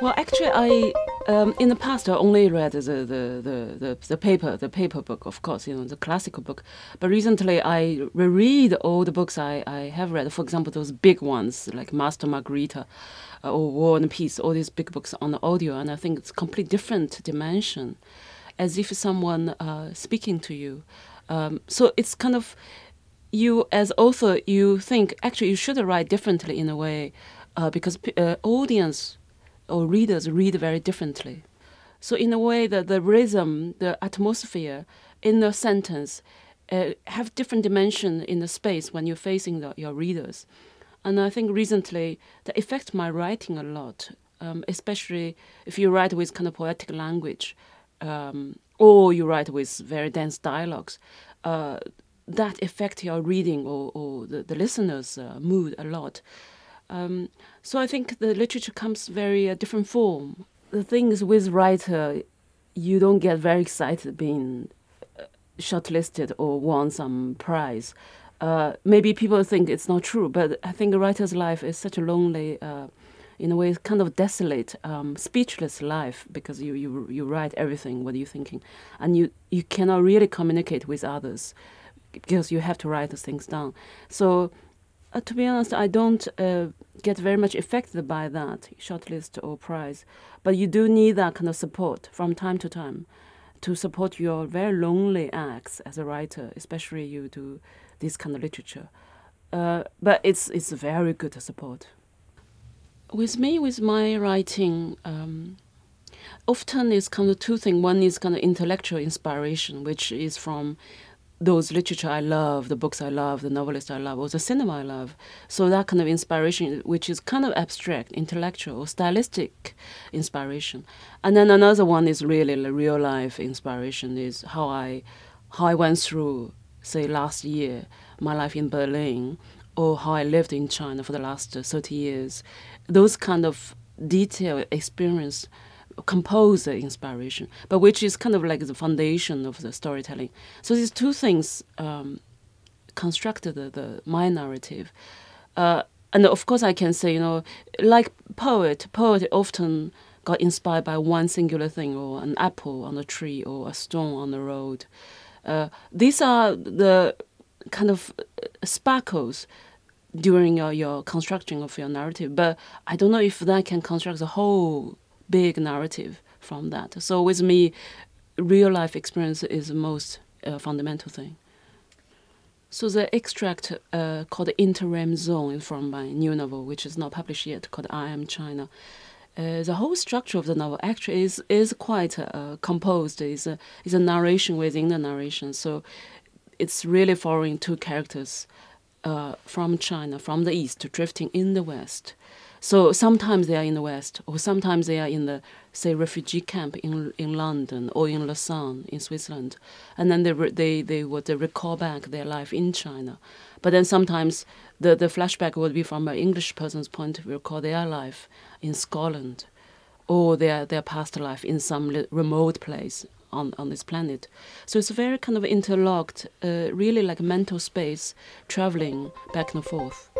Well, actually, I in the past I only read the paper book, of course, the classical book. But recently, I reread all the books I have read. For example, those big ones like Master Margarita or War and Peace. All these big books on the audio, and I think it's a completely different dimension, as if someone speaking to you. So it's kind of you as author. You think actually you should write differently in a way, because audience or readers read very differently. So in a way, the rhythm, the atmosphere in the sentence have different dimension in the space when you're facing your readers. And I think recently that affects my writing a lot, especially if you write with kind of poetic language, or you write with very dense dialogues. That affect your reading or the listener's mood a lot. So I think the literature comes very different form. The thing is with writer, you don't get very excited being shortlisted or won some prize. Maybe people think it's not true, but I think a writer's life is such a lonely, in a way, kind of desolate, speechless life, because you write everything, what you're thinking, and you cannot really communicate with others because you have to write those things down. So to be honest, I don't get very much affected by that, shortlist or prize. But you do need that kind of support from time to time to support your very lonely acts as a writer, especially you do this kind of literature. But it's very good support. With me, with my writing, often it's kind of two things. One is kind of intellectual inspiration, which is from those literature I love, the books I love, the novelists I love, or the cinema I love. So that kind of inspiration, which is kind of abstract, intellectual, or stylistic inspiration. And then another one is really the real life inspiration, is how I went through, say, last year, my life in Berlin, or how I lived in China for the last 30 years. Those kind of detailed experience compose the inspiration, but which is kind of like the foundation of the storytelling. So these two things constructed my narrative. And of course I can say, like poet often got inspired by one singular thing, or an apple on a tree, or a stone on the road. These are the kind of sparkles during your construction of your narrative, but I don't know if that can construct the whole big narrative from that. So with me, real life experience is the most fundamental thing. So the extract called Interim Zone is from my new novel, which is not published yet, called I Am China. The whole structure of the novel actually is quite composed. It's a narration within the narration. So it's really following two characters from China, from the east, drifting in the west. So sometimes they are in the West, or sometimes they are in the, say, refugee camp in London or in Lausanne in Switzerland, and then they would recall back their life in China. But then sometimes the flashback would be from an English person's point of view, recall their life in Scotland, or their past life in some remote place on this planet. So it's a very kind of interlocked, really like mental space, traveling back and forth.